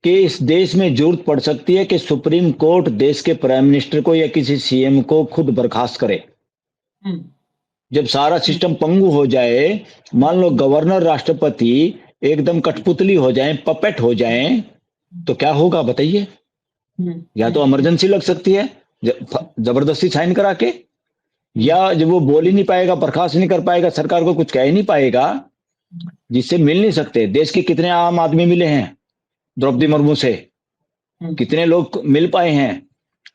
कि इस देश में जरूरत पड़ सकती है कि सुप्रीम कोर्ट देश के प्राइम मिनिस्टर को या किसी सीएम को खुद बर्खास्त करे। हम्म। जब सारा सिस्टम पंगु हो जाए, मान लो गवर्नर राष्ट्रपति एकदम कठपुतली हो जाएं, पपेट हो जाएं, तो क्या होगा बताइए? हम्म। या तो इमरजेंसी लग सकती है जबरदस्ती साइन करा के, या जब वो बोल ही नहीं पाएगा, बर्खास्त नहीं कर पाएगा, सरकार को कुछ कह ही नहीं पाएगा, जिससे मिल नहीं सकते। देश के कितने आम आदमी मिले हैं द्रौपदी मुर्मू से? कितने लोग मिल पाए हैं?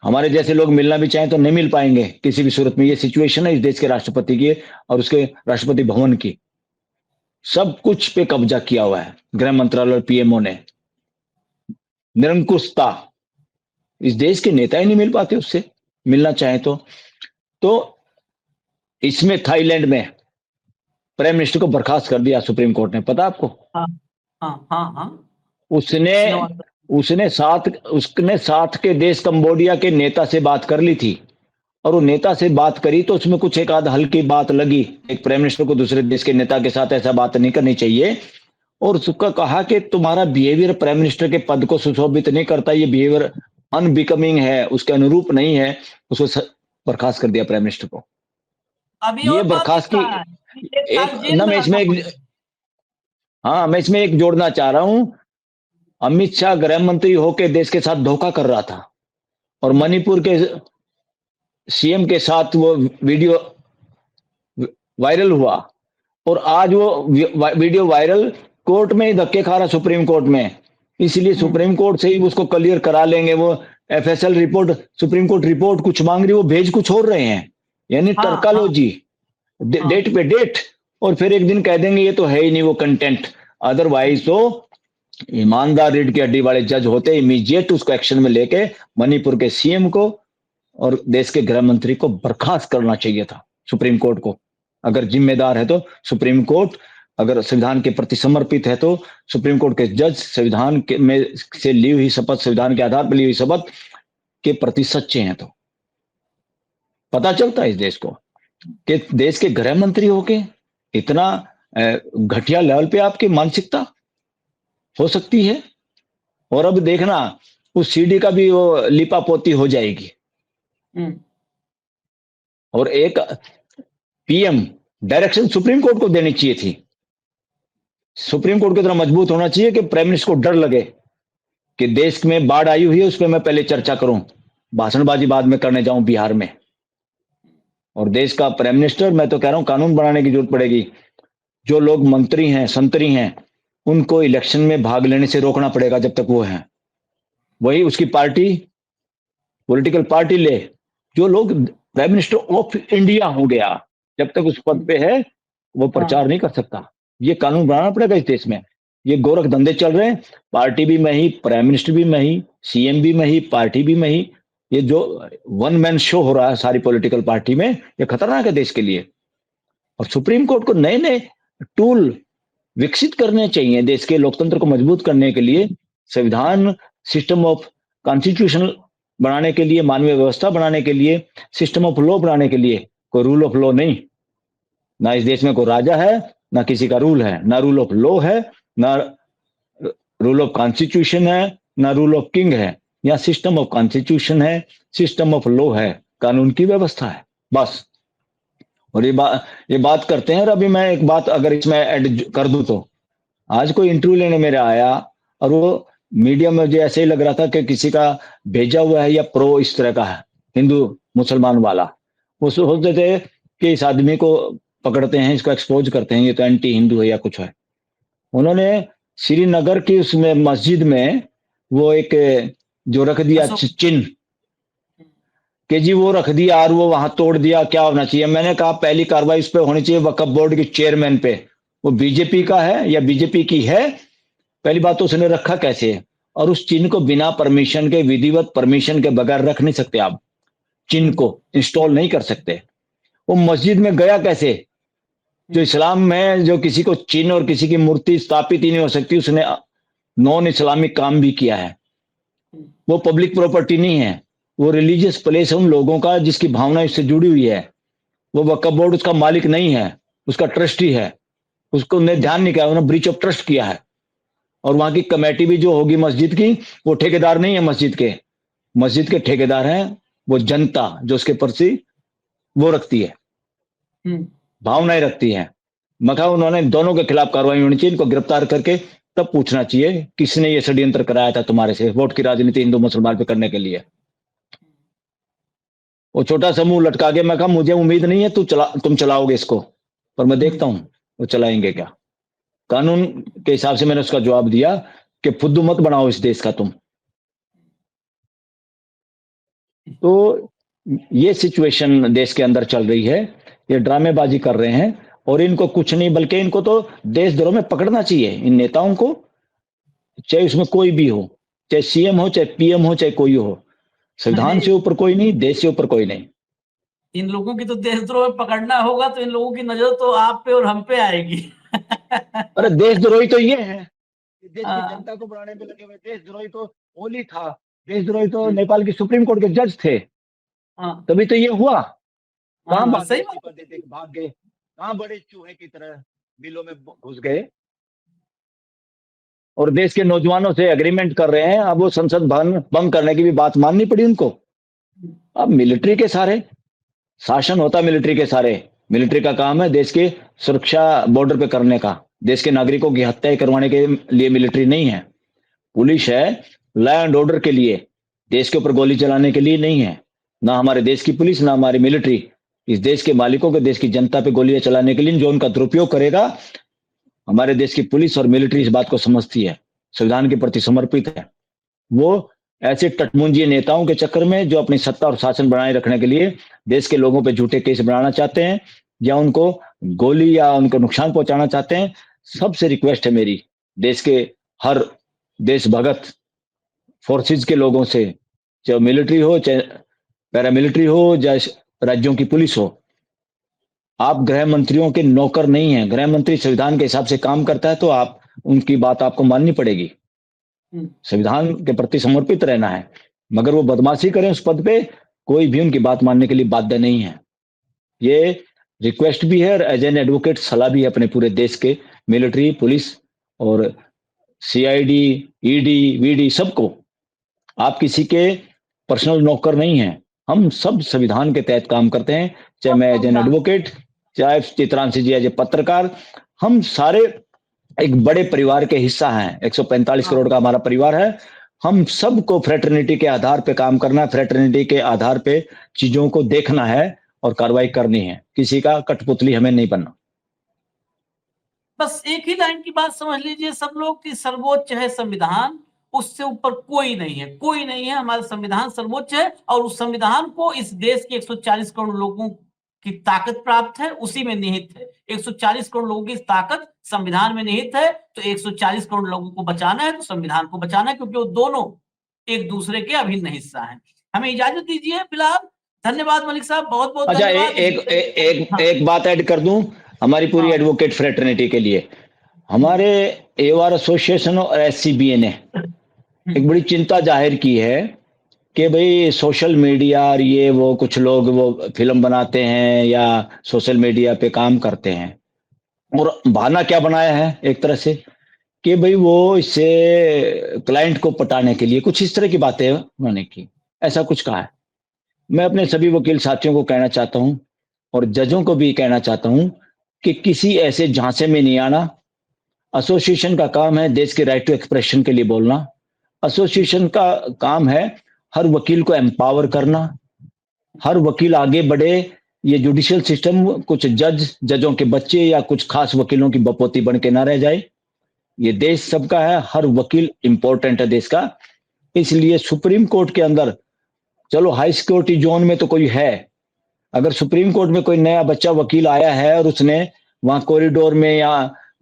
हमारे जैसे लोग मिलना भी चाहें तो नहीं मिल पाएंगे किसी भी सूरत में। ये सिचुएशन है इस देश के राष्ट्रपति की और उसके राष्ट्रपति भवन की। सब कुछ पे कब्जा किया हुआ है गृह मंत्रालय और पीएमओ ने। निरंकुशता, इस देश के नेता ही नहीं मिल पाते उससे, मिलना चाहे तो इसमें थाईलैंड में प्राइम मिनिस्टर को बर्खास्त कर दिया सुप्रीम कोर्ट ने, पता आपको? हाँ, हाँ, हाँ, हाँ। उसने श्रीनिवास। उसने साथ के देश कंबोडिया के नेता से बात कर ली थी, और वो नेता से बात करी तो उसमें कुछ एक आध हल्की बात लगी। एक प्राइम मिनिस्टर को दूसरे देश के नेता के साथ ऐसा बात नहीं करनी चाहिए, और उसका कहा कि तुम्हारा बिहेवियर प्राइम मिनिस्टर के पद को सुशोभित नहीं करता, ये बिहेवियर अनबिकमिंग है, उसके अनुरूप नहीं है। उसको बर्खास्त कर दिया प्राइम मिनिस्टर को। अभी ये और बात एक बर्खास्त की कहा है कि 1 साल एक जेल ना में मैं रहना इसमें एक, पड़ेगा। हाँ, मैं इसमें एक जोड़ना चाह रहा हूं। अमित शाह गृह मंत्री होकर देश के साथ धोखा कर रहा था, और मणिपुर के सीएम के साथ वो वीडियो वायरल हुआ, और आज वो वीडियो वायरल कोर्ट में ही धक्के खा रहा, सुप्रीम कोर्ट में। इसलिए हम्म। सुप्रीम कोर्ट से ही उसको क्लियर करा लेंगे। वो FSL report, supreme court report कुछ मांग रही, वो भेज कुछ और रहे हैं, यानी हाँ, हाँ, टर्कालोजी, हाँ। डेट पे डेट। और फिर एक दिन कह देंगे ये तो है ही नहीं वो कंटेंट। अदरवाइज तो ईमानदार रीढ़ की हड्डी वाले जज होते इमीडिएट उसको एक्शन में लेके मणिपुर के सीएम को और देश के गृह मंत्री को बर्खास्त करना चाहिए था सुप्रीम कोर्ट को। अगर जिम्मेदार है तो सुप्रीम कोर्ट, अगर संविधान के प्रति समर्पित है तो सुप्रीम कोर्ट के जज संविधान के में से ली हुई शपथ, संविधान के आधार पर ली हुई शपथ के प्रति सच्चे हैं। तो पता चलता है इस देश को कि देश के गृह मंत्री होके इतना घटिया लेवल पे आपकी मानसिकता हो सकती है। और अब देखना उस सीडी का भी वो लिपापोती हो जाएगी। हम्म। और एक पीएम डायरेक्शन सुप्रीम कोर्ट को देनी चाहिए थी। सुप्रीम कोर्ट की तरह मजबूत होना चाहिए कि प्राइम मिनिस्टर को डर लगे कि देश में बाढ़ आई हुई है उस पर मैं पहले चर्चा करूं, भाषणबाजी बाद में करने जाऊं बिहार में। और देश का प्राइम मिनिस्टर, मैं तो कह रहा हूं कानून बनाने की जरूरत पड़ेगी। जो लोग मंत्री हैं, संतरी हैं, उनको इलेक्शन में भाग लेने से रोकना पड़ेगा जब तक वो हैं। वही उसकी पार्टी, पॉलिटिकल पार्टी ले, जो लोग प्राइम मिनिस्टर ऑफ इंडिया हो गया, जब तक उस पद पे है वो प्रचार नहीं कर सकता। ये कानून बनाना पड़ेगा इस देश में। ये गोरख धंधे चल रहे हैं, पार्टी भी मैं ही, प्राइम मिनिस्टर भी मैं ही, सीएम भी मैं ही, पार्टी भी मैं ही। ये जो वन मैन शो हो रहा है सारी पॉलिटिकल पार्टी में, ये खतरनाक है देश के लिए। और सुप्रीम कोर्ट को नए नए टूल विकसित करने चाहिए देश के लोकतंत्र को मजबूत करने के लिए। संविधान, सिस्टम ऑफ कॉन्स्टिट्यूशन बनाने के लिए, मानवीय व्यवस्था बनाने के लिए, सिस्टम ऑफ लॉ बनाने के लिए। कोई रूल ऑफ लॉ नहीं। ना इस देश में कोई राजा है, ना किसी का रूल है, ना रूल ऑफ लॉ है, ना रूल ऑफ कॉन्स्टिट्यूशन है, ना रूल ऑफ किंग है। या सिस्टम ऑफ कॉन्स्टिट्यूशन है, सिस्टम ऑफ लॉ है, कानून की व्यवस्था है, बस। और ये बात करते हैं। और अभी मैं एक बात अगर इसमें ऐड कर दूं तो, आज कोई इंटरव्यू लेने मेरे आया और वो मीडिया में मुझे ऐसे ही लग रहा था कि किसी का भेजा हुआ है या प्रो इस तरह का है, हिंदू मुसलमान वाला। वो सोचते थे कि इस आदमी को पकड़ते हैं, इसको एक्सपोज करते हैं, ये तो एंटी हिंदू है या कुछ है। उन्होंने श्रीनगर की उसमें मस्जिद में वो एक जो रख दिया चिन्ह कि जी वो रख दिया और वो वहां तोड़ दिया, क्या होना चाहिए? मैंने कहा पहली कार्रवाई उस पर होनी चाहिए वक्फ बोर्ड के चेयरमैन पे। वो बीजेपी का है या बीजेपी की है, पहली बात तो उसने रखा कैसे है? और उस चिन्ह को बिना परमिशन के, विधिवत परमिशन के बगैर रख नहीं सकते आप। चिन्ह को इंस्टॉल नहीं कर सकते। वो मस्जिद में गया कैसे? जो इस्लाम में जो किसी को चिन्ह और किसी की मूर्ति स्थापित ही नहीं हो सकती, उसने नॉन इस्लामिक काम भी किया है। वो पब्लिक प्रॉपर्टी नहीं है, वो रिलीजियस प्लेस है उन लोगों का जिसकी भावना इससे जुड़ी हुई है। वो वक्फ बोर्ड उसका मालिक नहीं है, उसका ट्रस्टी है। उसको उन्हें ध्यान नहीं किया, उन्होंने ब्रीच ऑफ ट्रस्ट किया है। और वहां की कमेटी भी जो होगी मस्जिद की, वो ठेकेदार नहीं है मस्जिद के। मस्जिद के ठेकेदार हैं वो जनता, जो उसके प्रति वो रखती है, भावनाएं रखती है। मैं कहा उन्होंने दोनों के खिलाफ कार्रवाई होनी चाहिए, इनको गिरफ्तार करके तब पूछना चाहिए किसने ये षड्यंत्र कराया था तुम्हारे से वोट की राजनीति हिंदू मुसलमान पे करने के लिए। वो छोटा सा मुंह लटका के मैं कहा मुझे उम्मीद नहीं है तुम चलाओगे इसको, पर मैं देखता हूं वो चलाएंगे क्या। कानून के हिसाब से मैंने उसका जवाब दिया कि फुद्दू मत बनाओ इस देश का तुम। तो ये सिचुएशन देश के अंदर चल रही है, ये ड्रामेबाजी कर रहे हैं। और इनको कुछ नहीं, बल्कि इनको तो देशद्रोह में पकड़ना चाहिए इन नेताओं को, चाहे उसमें कोई भी हो, चाहे सीएम हो, चाहे पीएम हो, चाहे कोई हो। संविधान से ऊपर कोई नहीं, देश से ऊपर कोई नहीं। इन लोगों की तो देशद्रोह में पकड़ना होगा तो इन लोगों की नजर तो आप पे और हम पे आएगी। अरे देशद्रोही तो ये है, देश की जनता को बढ़ाने में लगे हुए। देशद्रोही तो ओली था, देशद्रोही तो नेपाल की सुप्रीम कोर्ट के जज थे। तभी तो ये हुआ। कहां भाग गए, दे दे भाग गए, कहां बड़े चूहे की तरह बिलों में घुस गए और देश के नौजवानों से एग्रीमेंट कर रहे हैं। अब वो संसद भवन भंग करने की भी बात माननी पड़ी उनको। अब मिलिट्री के सारे शासन होता, मिलिट्री के सारे, मिलिट्री का काम है देश के सुरक्षा बॉर्डर पे करने का। देश के नागरिकों की हत्या करवाने के लिए मिलिट्री नहीं है। पुलिस है लॉ एंड ऑर्डर के लिए, देश के ऊपर गोली चलाने के लिए नहीं है। ना हमारे देश की पुलिस, ना हमारी मिलिट्री इस देश के मालिकों को, देश की जनता पे गोलियां चलाने के लिए। जो उनका दुरुपयोग करेगा, हमारे देश की पुलिस और मिलिट्री इस बात को समझती है, संविधान के प्रति समर्पित है। वो ऐसे टटमुंजी नेताओं के चक्कर में जो अपनी सत्ता और शासन बनाए रखने के लिए देश के लोगों पे झूठे केस बनाना चाहते हैं या उनको गोली या उनको नुकसान पहुंचाना चाहते हैं, सबसे रिक्वेस्ट है मेरी, देश के हर देशभगत फोर्सेज के लोगों से, चाहे मिलिट्री हो, चाहे पैरामिलिट्री हो, चाहे राज्यों की पुलिस हो, आप गृह मंत्रियों के नौकर नहीं हैं। गृह मंत्री संविधान के हिसाब से काम करता है, तो आप उनकी बात आपको माननी पड़ेगी। संविधान के प्रति समर्पित रहना है। मगर वो बदमाशी करें उस पद पे, कोई भी उनकी बात मानने के लिए बाध्य नहीं है। ये रिक्वेस्ट भी है और एज एन एडवोकेट सलाह भी है अपने पूरे देश के मिलिट्री, पुलिस और सीआईडी, ईडी, वीडी सबको। आप किसी के पर्सनल नौकर नहीं हैं। हम सब संविधान के तहत काम करते हैं, चाहे मैं एज एन एडवोकेट, चाहे चित्रांशी जी एज ए पत्रकार। हम सारे एक बड़े परिवार के हिस्सा हैं। 145 करोड़ का हमारा परिवार है हम सबको फ्रेटर्निटी के आधार पे काम करना है, फ्रेटर्निटी के आधार पे चीजों को देखना है और कार्रवाई करनी है। किसी का कठपुतली हमें नहीं बनना। बस एक ही लाइन की बात समझ लीजिए सब लोग कि सर्वोच्च है संविधान, उससे ऊपर कोई नहीं है, कोई नहीं है। हमारा संविधान सर्वोच्च है और उस संविधान को इस देश के 140 करोड़ लोगों की ताकत प्राप्त है, उसी में निहित है। 140 करोड़ लोगों की ताकत संविधान में निहित है, तो 140 करोड़ लोगों को बचाना है तो संविधान को बचाना है, क्योंकि वो दोनों एक दूसरे के अभिन्न हिस्सा हैं। हमें इजाजत दीजिए फिलहाल। धन्यवाद मलिक साहब, बहुत बहुत अच्छा, धन्यवाद। एक बात ऐड कर दूं हमारी पूरी हाँ, एडवोकेट फ्रेटर्निटी के लिए। हमारे एवार एसोसिएशन और एससीबीए ने एक बड़ी चिंता जाहिर की है कि भाई सोशल मीडिया और ये वो कुछ लोग वो फिल्म बनाते हैं या सोशल मीडिया पे काम करते हैं, और बहाना क्या बनाया है एक तरह से कि भाई वो इससे क्लाइंट को पटाने के लिए कुछ इस तरह की बातें उन्होंने की, ऐसा कुछ कहा है। मैं अपने सभी वकील साथियों को कहना चाहता हूं और जजों को भी कहना चाहता हूं कि किसी ऐसे झांसे में नहीं आना। एसोसिएशन का काम है देश के राइट टू एक्सप्रेशन के लिए बोलना। एसोसिएशन का काम है हर वकील को एम्पावर करना, हर वकील आगे बढ़े। ये जुडिशियल सिस्टम कुछ जजों के बच्चे या कुछ खास वकीलों की बपोती बन के ना रह जाए। ये देश सबका है, हर वकील इंपॉर्टेंट है देश का। इसलिए सुप्रीम कोर्ट के अंदर, चलो हाई सिक्योरिटी जोन में तो कोई है, अगर सुप्रीम कोर्ट में कोई नया बच्चा वकील आया है और उसने वहां कॉरिडोर में या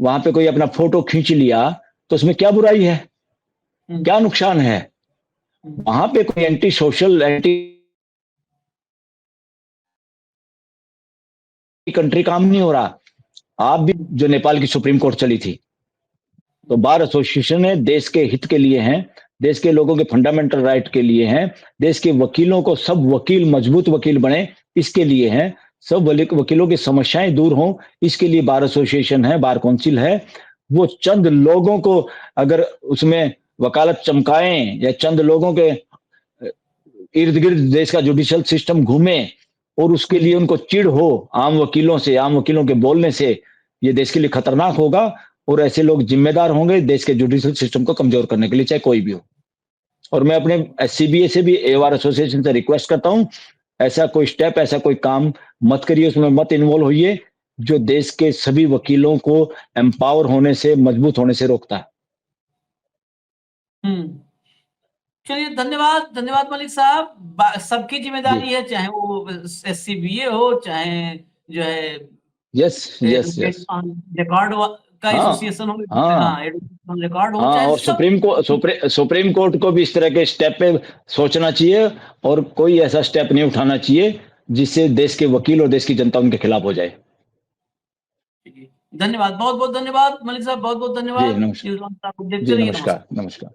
वहां पे कोई अपना फोटो खींच लिया, तो उसमें क्या बुराई है, क्या नुकसान है? वहां पे कोई एंटी सोशल, एंटी कंट्री काम नहीं हो रहा। आप भी जो नेपाल की सुप्रीम कोर्ट चली थी, तो बार एसोसिएशन है देश के हित के लिए हैं, देश के लोगों के फंडामेंटल राइट के लिए हैं, देश के वकीलों को सब वकील मजबूत वकील बने इसके लिए हैं, सब वकीलों की समस्याएं दूर हों इसके लिए बार एसोसिएशन है, बार काउंसिल है। वो चंद लोगों को अगर उसमें वकालत चमकाएं या चंद लोगों के इर्द गिर्द देश का जुडिशियल सिस्टम घूमे और उसके लिए उनको चिढ़ हो आम वकीलों से, आम वकीलों के बोलने से, ये देश के लिए खतरनाक होगा और ऐसे लोग जिम्मेदार होंगे देश के जुडिशियल सिस्टम को कमजोर करने के लिए, चाहे कोई भी हो। और मैं अपने एससीबीए से भी, एवार एसोसिएशन से रिक्वेस्ट करता हूं, ऐसा कोई स्टेप, ऐसा कोई काम मत करिए, उसमें मत इन्वॉल्व होइए जो देश के सभी वकीलों को एम्पावर होने से, मजबूत होने से रोकता है। हम्म। चलिए, धन्यवाद, धन्यवाद मलिक साहब। सबकी जी, जिम्मेदारी है, चाहे वो एससीबीए हो, चाहे जो है yes yes advocate yes. On record का हाँ एसोसिएशन हो, हाँ हाँ एडवोकेट ऑन रिकॉर्ड हो, हाँ, चाहे और सब। सुप्रीम कोर्ट को भी इस तरह के स्टेप पे सोचना चाहिए और कोई ऐसा स्टेप नहीं उठाना चाहिए जिससे देश के वकील और देश की जनता उनके खिलाफ हो जाए। धन्यवाद, बहुत बहुत धन्यवाद मलिक साहब, बहुत बहुत जी धन्यवाद। नमस्कार। न्यूज़ ऑन साहब, जी चलिए, नमस्कार नमस्कार। नमस्कार।